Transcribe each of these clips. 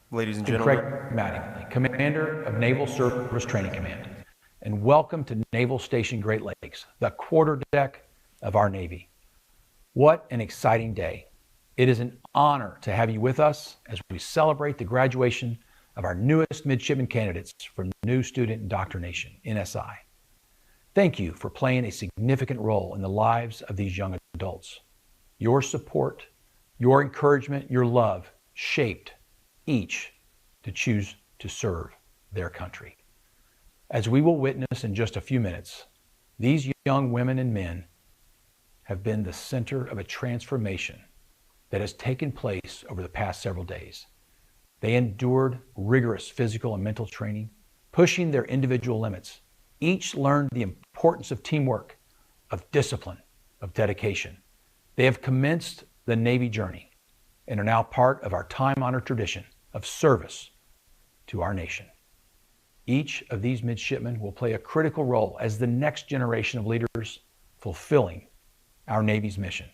Ladies and Captain gentlemen, Craig Mattingly, Commander of Naval Service Training Command, and welcome to Naval Station Great Lakes, the quarterdeck of our Navy. What an exciting day. It is an honor to have you with us as we celebrate the graduation of our newest midshipmen candidates from New Student Indoctrination, NSI. Thank you for playing a significant role in the lives of these young adults. Your support, your encouragement, your love shaped each to choose to serve their country. As we will witness in just a few minutes, these young women and men have been the center of a transformation that has taken place over the past several days. They endured rigorous physical and mental training, pushing their individual limits. Each learned the importance of teamwork, of discipline, of dedication. They have commenced the Navy journey and are now part of our time-honored tradition of service to our nation. Each of these midshipmen will play a critical role as the next generation of leaders fulfilling our Navy's mission.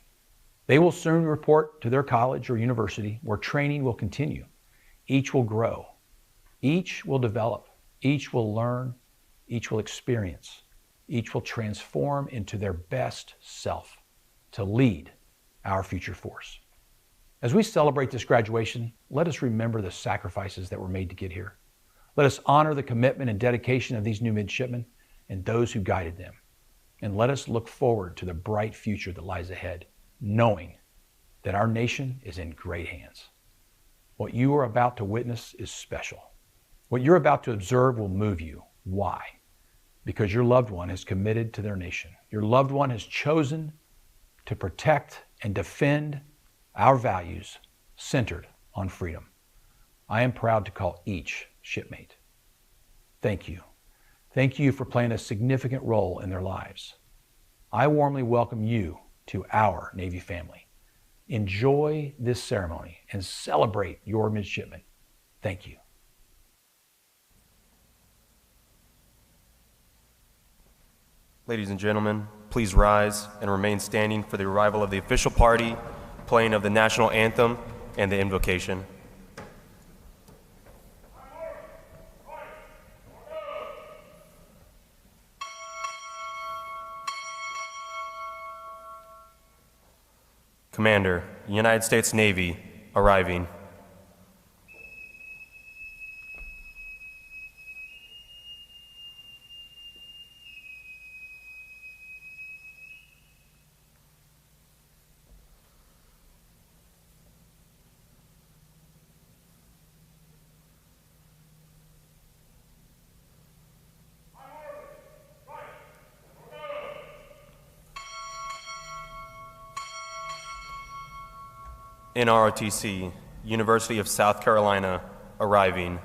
They will soon report to their college or university where training will continue. Each will grow. Each will develop. Each will learn. Each will experience. Each will transform into their best self to lead our future force. As we celebrate this graduation, let us remember the sacrifices that were made to get here. Let us honor the commitment and dedication of these new midshipmen and those who guided them. And let us look forward to the bright future that lies ahead, knowing that our nation is in great hands. What you are about to witness is special. What you're about to observe will move you. Why? Because your loved one has committed to their nation. Your loved one has chosen to protect and defend our values centered on freedom. I am proud to call each shipmate. Thank you. Thank you for playing a significant role in their lives. I warmly welcome you to our Navy family. Enjoy this ceremony and celebrate your midshipmen. Thank you. ladies and gentlemen, please rise and remain standing for the arrival of the official party, playing of the national anthem and the invocation. Commander, United States Navy, arriving. NROTC, University of South Carolina, arriving.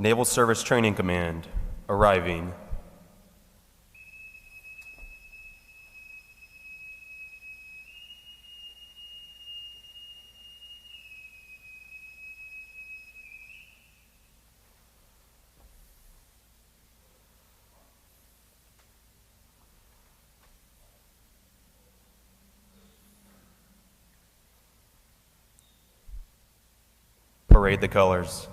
Naval Service Training Command, arriving. Parade the colors.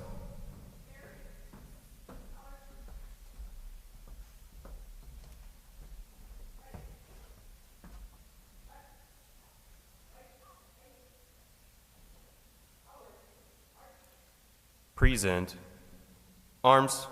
Present. Arms.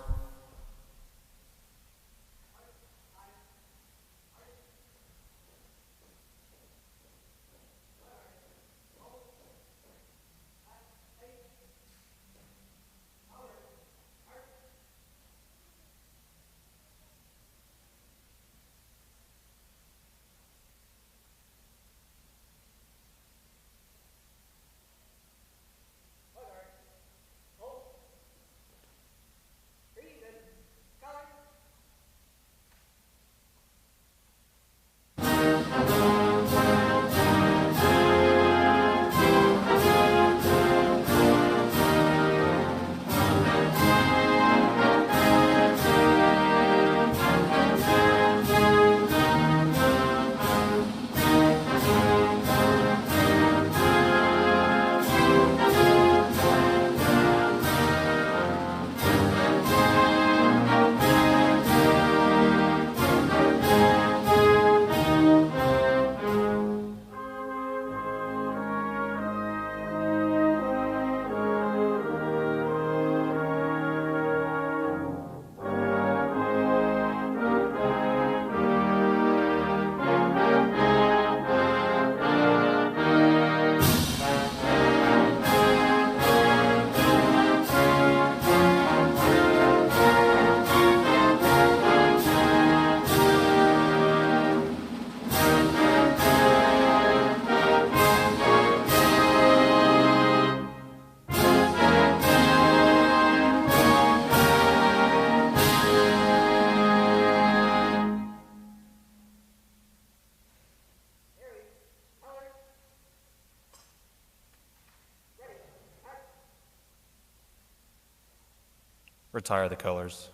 Retire the colors.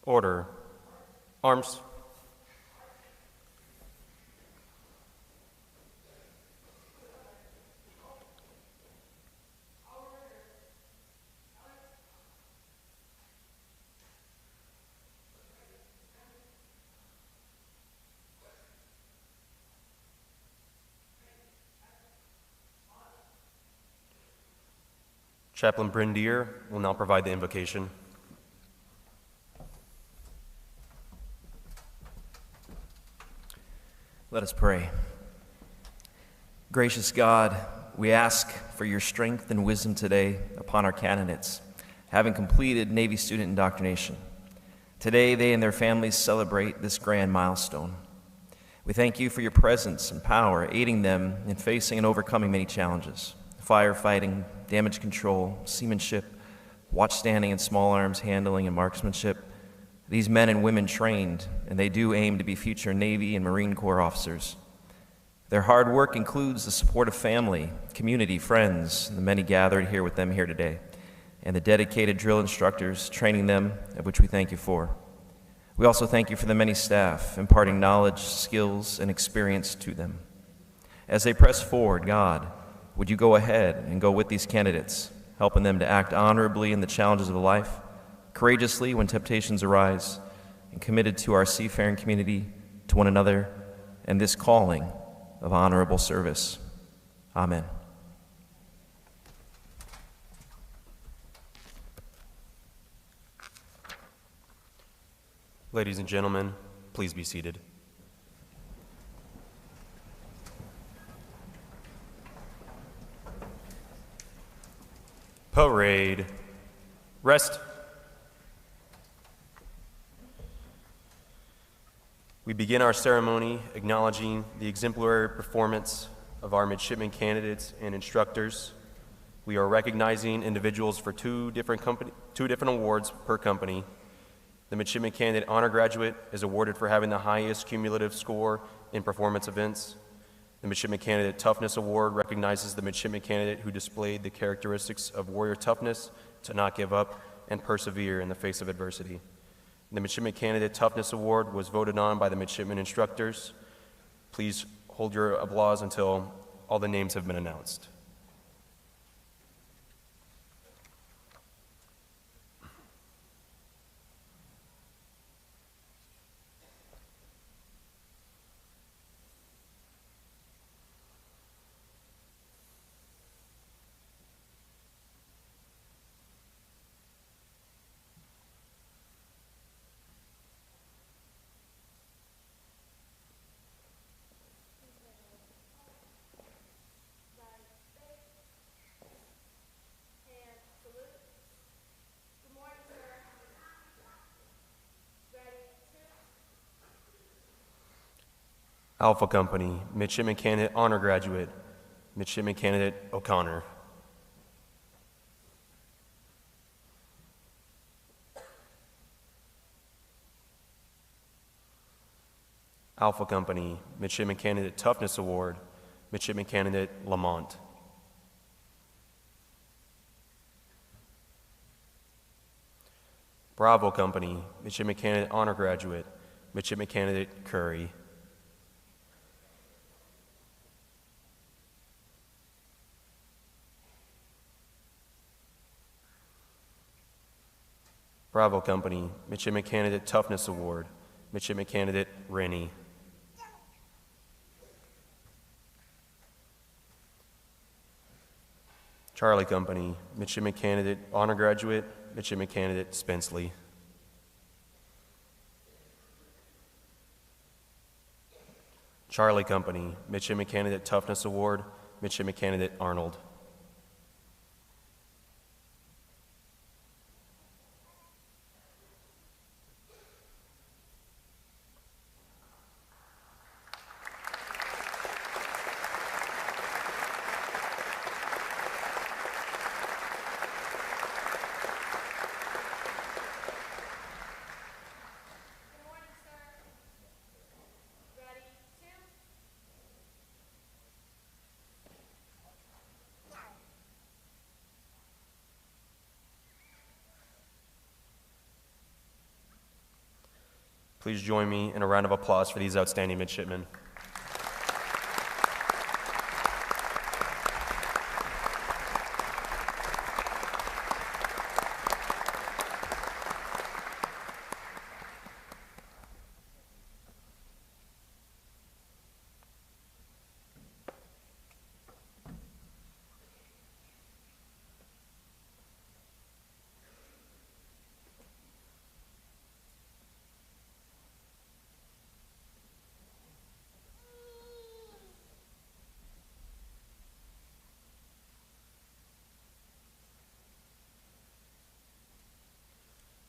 Order. Arms. Chaplain Brindier will now provide the invocation. Let us pray. Gracious God, we ask for your strength and wisdom today upon our candidates, having completed Navy student indoctrination. Today, they and their families celebrate this grand milestone. We thank you for your presence and power, aiding them in facing and overcoming many challenges: firefighting, damage control, seamanship, watchstanding and small arms handling, and marksmanship. These men and women trained, and they do aim to be future Navy and Marine Corps officers. Their hard work includes the support of family, community, friends, the many gathered here with them here today, and the dedicated drill instructors training them, of which we thank you for. We also thank you for the many staff, imparting knowledge, skills, and experience to them. As they press forward, God, would you go ahead and go with these candidates, helping them to act honorably in the challenges of life, courageously when temptations arise, and committed to our seafaring community, to one another, and this calling of honorable service. Amen. Ladies and gentlemen, please be seated. Parade. Rest. We begin our ceremony acknowledging the exemplary performance of our midshipmen candidates and instructors. We are recognizing individuals for two different awards per company. The Midshipmen Candidate Honor Graduate is awarded for having the highest cumulative score in performance events. The Midshipmen Candidate Toughness Award recognizes the midshipman candidate who displayed the characteristics of warrior toughness, to not give up, and persevere in the face of adversity. The Midshipmen Candidate Toughness Award was voted on by the midshipmen instructors. Please hold your applause until all the names have been announced. Alpha Company, Midshipmen Candidate Honor Graduate, Midshipmen Candidate O'Connor. Alpha Company, Midshipmen Candidate Toughness Award, Midshipmen Candidate Lamont. Bravo Company, Midshipmen Candidate Honor Graduate, Midshipmen Candidate Curry. Bravo Company, Midshipmen Candidate Toughness Award, Midshipmen Candidate Rennie. Charlie Company, Midshipmen Candidate Honor Graduate, Midshipmen Candidate Spenceley. Charlie Company, Midshipmen Candidate Toughness Award, Midshipmen Candidate Arnold. Please join me in a round of applause for these outstanding midshipmen.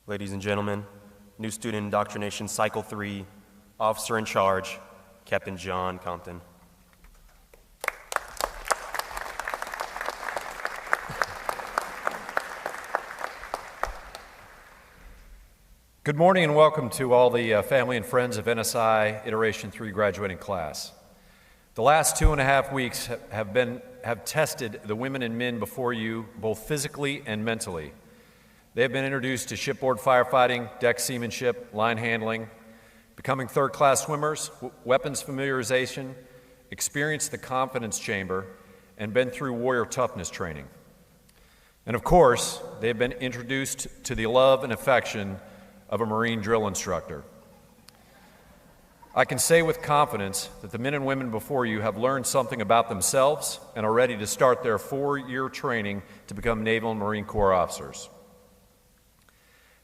Ladies and gentlemen, new student indoctrination cycle 3, officer in charge, Captain John Compton. Good morning and welcome to all the family and friends of NSI Iteration 3 graduating class. The last 2.5 weeks have tested the women and men before you both physically and mentally. They have been introduced to shipboard firefighting, deck seamanship, line handling, becoming third-class swimmers, weapons familiarization, experienced the confidence chamber, and been through warrior toughness training. And of course, they have been introduced to the love and affection of a Marine drill instructor. I can say with confidence that the men and women before you have learned something about themselves and are ready to start their 4-year training to become Naval and Marine Corps officers.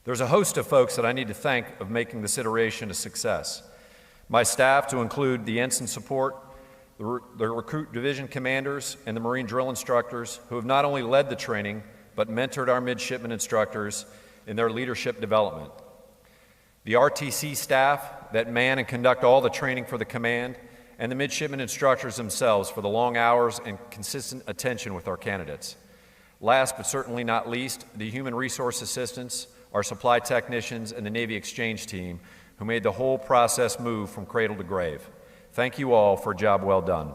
There's a host of folks that I need to thank of making this iteration a success. My staff, to include the ensign support, the recruit division commanders, and the Marine drill instructors who have not only led the training, but mentored our midshipmen instructors in their leadership development. The RTC staff that man and conduct all the training for the command, and the midshipmen instructors themselves for the long hours and consistent attention with our candidates. Last but certainly not least, the human resource assistants, our supply technicians, and the Navy exchange team who made the whole process move from cradle to grave. Thank you all for a job well done.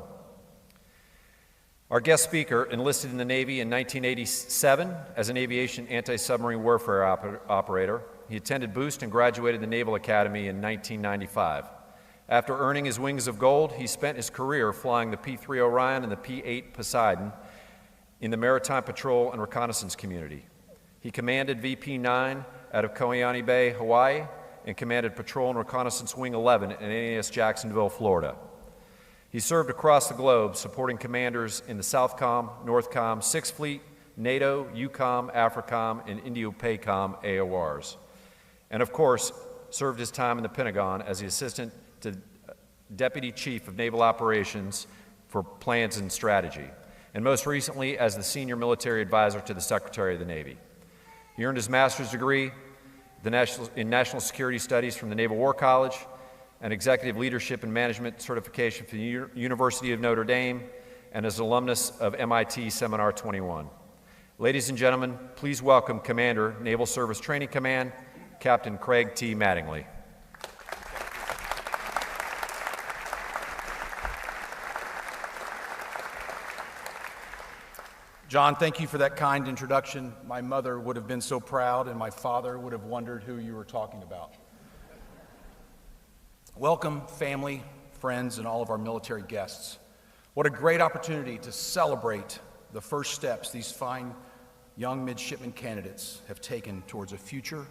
Our guest speaker enlisted in the Navy in 1987 as an aviation anti-submarine warfare operator. He attended Boost and graduated the Naval Academy in 1995. After earning his wings of gold, he spent his career flying the P-3 Orion and the P-8 Poseidon in the Maritime Patrol and Reconnaissance Community. He commanded VP-9 out of Kaneohe Bay, Hawaii, and commanded Patrol and Reconnaissance Wing 11 in NAS Jacksonville, Florida. He served across the globe, supporting commanders in the Southcom, Northcom, 6th Fleet, NATO, EUCOM, AFRICOM, and INDOPACOM AORs. And of course, served his time in the Pentagon as the Assistant to Deputy Chief of Naval Operations for Plans and Strategy, and most recently as the Senior Military Advisor to the Secretary of the Navy. He earned his master's degree in National Security Studies from the Naval War College, an Executive Leadership and Management certification from the University of Notre Dame, and as an alumnus of MIT Seminar 21. Ladies and gentlemen, please welcome Commander, Naval Service Training Command, Captain Craig T. Mattingly. John, thank you for that kind introduction. My mother would have been so proud, and my father would have wondered who you were talking about. Welcome, family, friends, and all of our military guests. What a great opportunity to celebrate the first steps these fine young midshipmen candidates have taken towards a future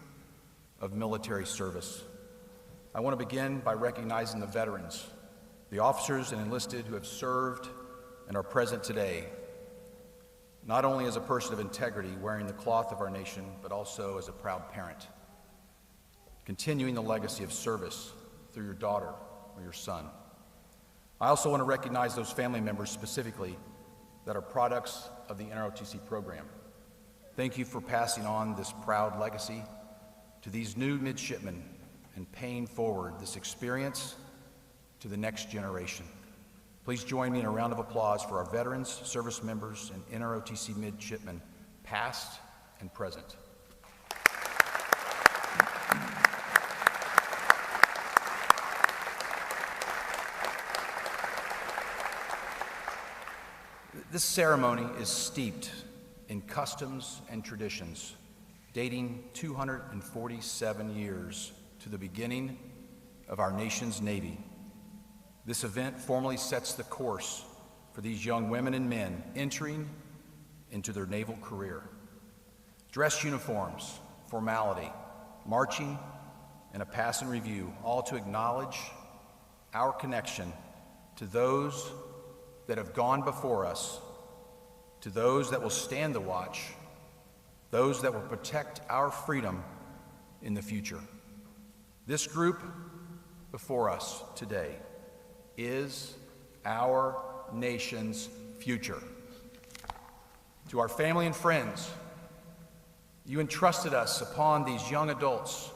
of military service. I want to begin by recognizing the veterans, the officers and enlisted who have served and are present today, not only as a person of integrity wearing the cloth of our nation, but also as a proud parent, continuing the legacy of service through your daughter or your son. I also want to recognize those family members specifically that are products of the NROTC program. Thank you for passing on this proud legacy to these new midshipmen and paying forward this experience to the next generation. Please join me in a round of applause for our veterans, service members, and NROTC midshipmen, past and present. This ceremony is steeped in customs and traditions dating 247 years to the beginning of our nation's Navy. This event formally sets the course for these young women and men entering into their naval career. Dress uniforms, formality, marching, and a pass and review, all to acknowledge our connection to those that have gone before us, to those that will stand the watch, those that will protect our freedom in the future. This group before us today is our nation's future. To our family and friends, you entrusted us upon these young adults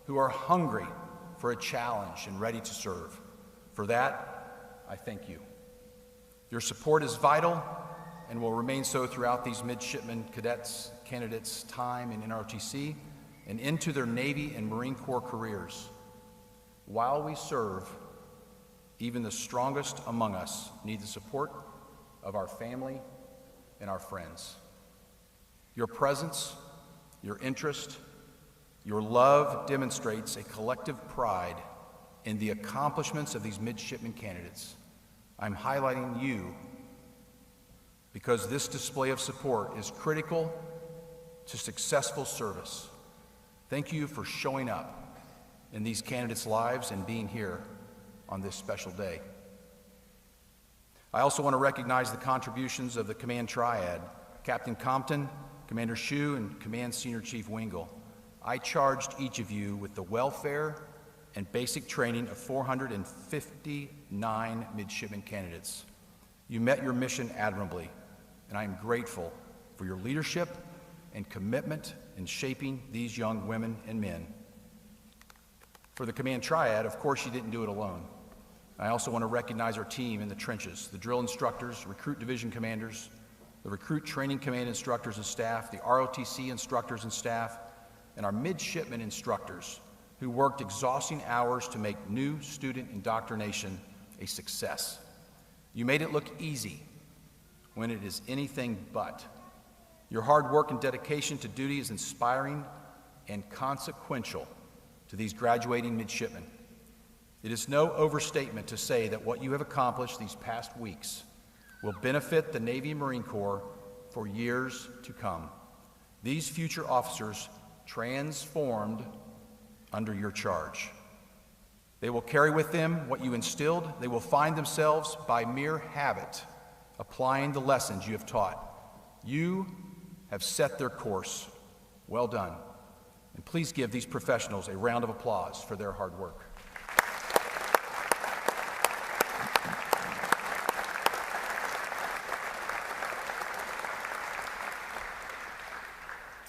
who are hungry for a challenge and ready to serve. For that, I thank you. Your support is vital and will remain so throughout these Midshipmen Candidates' time in NROTC and into their Navy and Marine Corps careers. While we serve, even the strongest among us need the support of our family and our friends. Your presence, your interest, your love demonstrates a collective pride in the accomplishments of these midshipmen candidates. I'm highlighting you because this display of support is critical to successful service. Thank you for showing up in these candidates' lives and being here on this special day. I also want to recognize the contributions of the Command Triad, Captain Compton, Commander Shue, and Command Senior Chief Wingle. I charged each of you with the welfare and basic training of 459 midshipmen candidates. You met your mission admirably, and I am grateful for your leadership and commitment in shaping these young women and men. For the Command Triad, of course, you didn't do it alone. I also want to recognize our team in the trenches, the drill instructors, recruit division commanders, the recruit training command instructors and staff, the ROTC instructors and staff, and our midshipmen instructors who worked exhausting hours to make new student indoctrination a success. You made it look easy when it is anything but. Your hard work and dedication to duty is inspiring and consequential to these graduating midshipmen. It is no overstatement to say that what you have accomplished these past weeks will benefit the Navy and Marine Corps for years to come. These future officers transformed under your charge. They will carry with them what you instilled. They will find themselves by mere habit applying the lessons you have taught. You have set their course. Well done. And please give these professionals a round of applause for their hard work.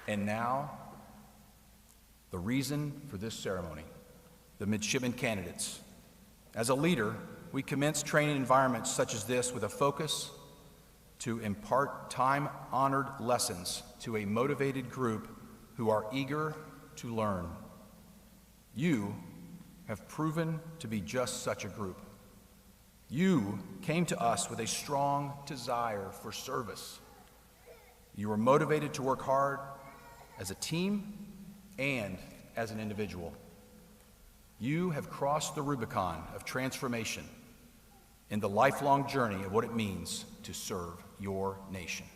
And now, the reason for this ceremony, the midshipmen candidates. As a leader, we commence training environments such as this with a focus to impart time-honored lessons to a motivated group who are eager to learn. You have proven to be just such a group. You came to us with a strong desire for service. You were motivated to work hard as a team and as an individual. You have crossed the Rubicon of transformation in the lifelong journey of what it means to serve your nation.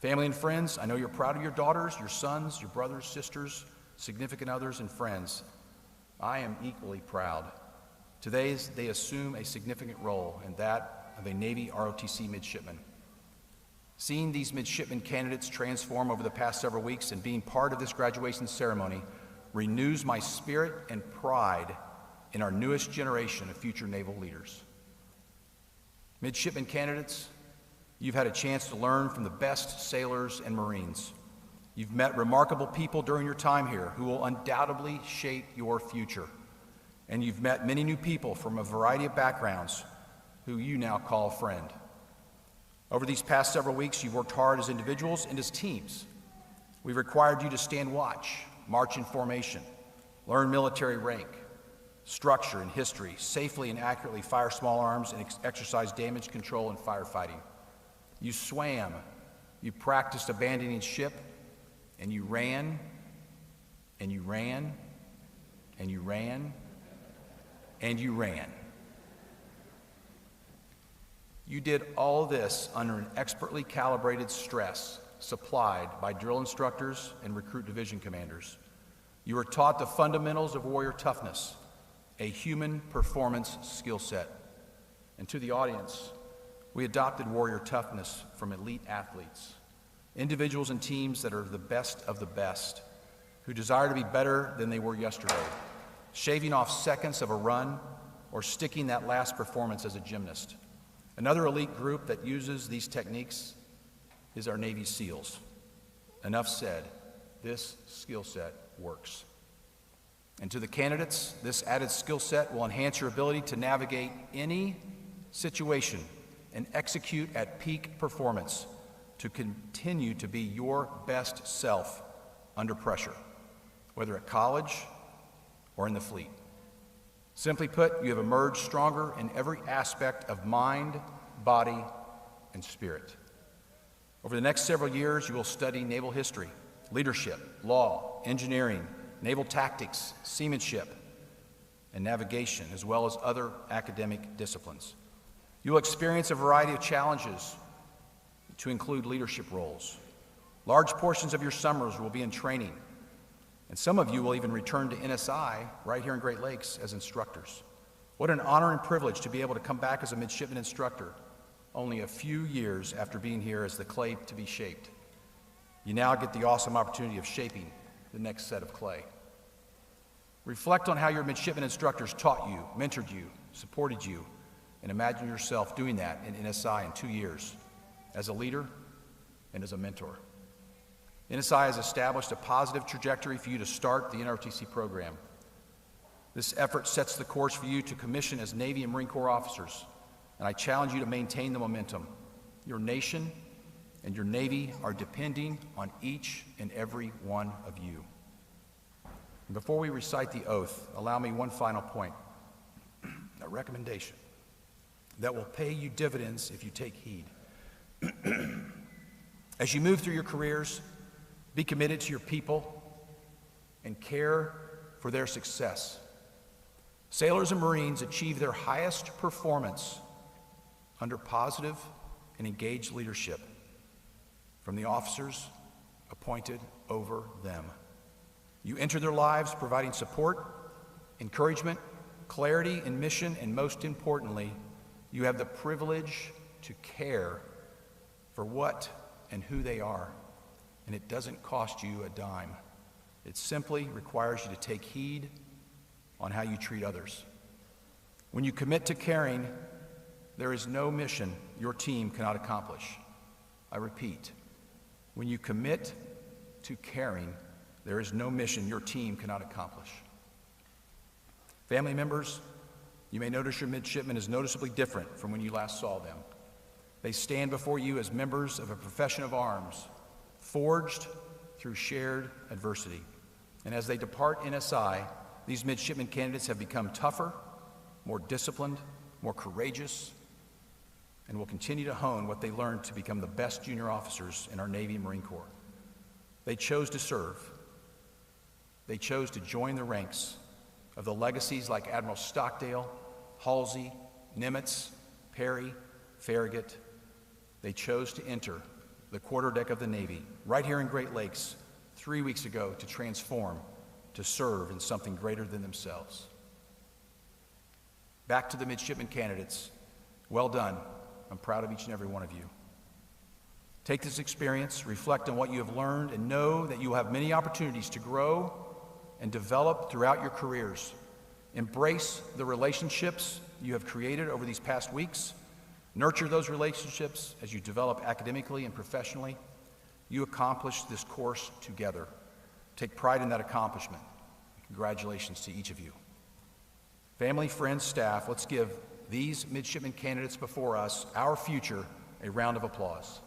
Family and friends, I know you're proud of your daughters, your sons, your brothers, sisters, significant others, and friends. I am equally proud. Today, they assume a significant role in that of a Navy ROTC midshipman. Seeing these midshipmen candidates transform over the past several weeks and being part of this graduation ceremony renews my spirit and pride in our newest generation of future naval leaders. Midshipmen candidates, you've had a chance to learn from the best sailors and Marines. You've met remarkable people during your time here who will undoubtedly shape your future. And you've met many new people from a variety of backgrounds who you now call friend. Over these past several weeks, you've worked hard as individuals and as teams. We've required you to stand watch, march in formation, learn military rank, structure and history, safely and accurately fire small arms, and exercise damage control and firefighting. You swam, you practiced abandoning ship, and you ran, and you ran, and you ran, and you ran. You did all this under an expertly calibrated stress supplied by drill instructors and recruit division commanders. You were taught the fundamentals of warrior toughness, a human performance skill set. And to the audience, we adopted warrior toughness from elite athletes, individuals and teams that are the best of the best, who desire to be better than they were yesterday, shaving off seconds of a run or sticking that last performance as a gymnast. Another elite group that uses these techniques is our Navy SEALs. Enough said, this skill set works. And to the candidates, this added skill set will enhance your ability to navigate any situation and execute at peak performance to continue to be your best self under pressure, whether at college or in the fleet. Simply put, you have emerged stronger in every aspect of mind, body, and spirit. Over the next several years, you will study naval history, leadership, law, engineering, naval tactics, seamanship, and navigation, as well as other academic disciplines. You will experience a variety of challenges to include leadership roles. Large portions of your summers will be in training, and some of you will even return to NSI right here in Great Lakes as instructors. What an honor and privilege to be able to come back as a midshipman instructor only a few years after being here as the clay to be shaped. You now get the awesome opportunity of shaping the next set of clay. Reflect on how your midshipman instructors taught you, mentored you, supported you, and imagine yourself doing that in NSI in 2 years as a leader and as a mentor. NSI has established a positive trajectory for you to start the NROTC program. This effort sets the course for you to commission as Navy and Marine Corps officers, and I challenge you to maintain the momentum. Your nation and your Navy are depending on each and every one of you. And before we recite the oath, allow me one final point, a recommendation that will pay you dividends if you take heed. As you move through your careers, be committed to your people and care for their success. Sailors and Marines achieve their highest performance under positive and engaged leadership from the officers appointed over them. You enter their lives providing support, encouragement, clarity in mission, and most importantly, you have the privilege to care for what and who they are. And it doesn't cost you a dime. It simply requires you to take heed on how you treat others. When you commit to caring, there is no mission your team cannot accomplish. I repeat, when you commit to caring, there is no mission your team cannot accomplish. Family members, you may notice your midshipman is noticeably different from when you last saw them. They stand before you as members of a profession of arms, forged through shared adversity. And as they depart NSI, these midshipmen candidates have become tougher, more disciplined, more courageous, and will continue to hone what they learned to become the best junior officers in our Navy and Marine Corps. They chose to serve. They chose to join the ranks of the legacies like Admiral Stockdale, Halsey, Nimitz, Perry, Farragut. They chose to enter the quarterdeck of the Navy right here in Great Lakes 3 weeks ago to transform, to serve in something greater than themselves. Back to the midshipmen candidates. Well done. I'm proud of each and every one of you. Take this experience, reflect on what you have learned, and know that you will have many opportunities to grow and develop throughout your careers. Embrace the relationships you have created over these past weeks. Nurture those relationships as you develop academically and professionally. You accomplished this course together. Take pride in that accomplishment. Congratulations to each of you. Family, friends, staff, let's give these midshipmen candidates before us, our future, a round of applause.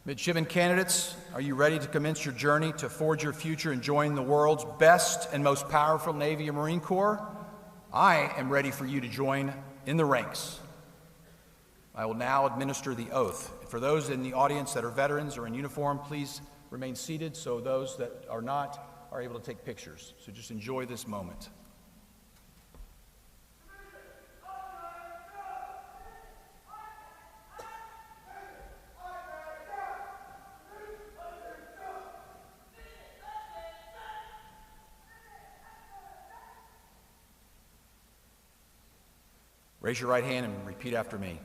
Midshipmen candidates, are you ready to commence your journey to forge your future and join the world's best and most powerful Navy and Marine Corps? I am ready for you to join in the ranks. I will now administer the oath. For those in the audience that are veterans or in uniform, please remain seated so those that are not are able to take pictures. So just enjoy this moment. Raise your right hand and repeat after me.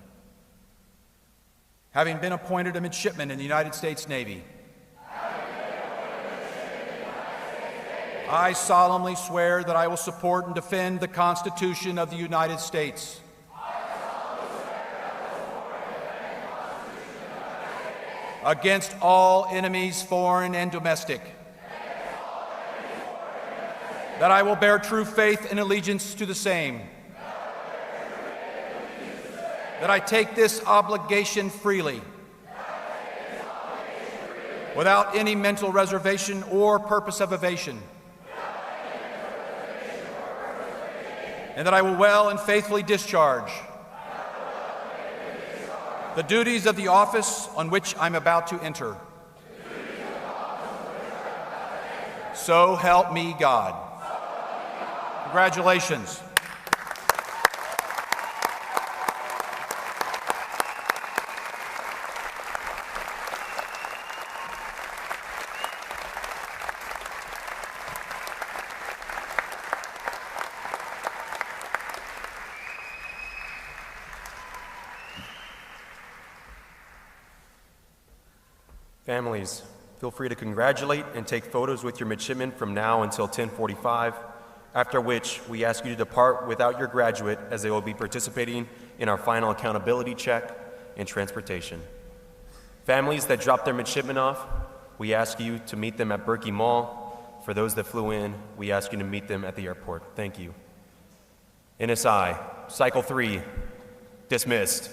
Having been appointed a midshipman in the United States Navy, I solemnly swear that I will support and defend the Constitution of the United States. Against all enemies, foreign and domestic. That I will bear true faith and allegiance to the same. That I take this obligation freely, without any mental reservation or purpose of evasion, and that I will well and faithfully discharge the duties of the office on which I'm about to enter. So help me God. Congratulations. Families, feel free to congratulate and take photos with your midshipmen from now until 10:45, after which we ask you to depart without your graduate as they will be participating in our final accountability check and transportation. Families that drop their midshipmen off, we ask you to meet them at Berkey Mall. For those that flew in, we ask you to meet them at the airport. Thank you. NSI, Cycle 3, dismissed.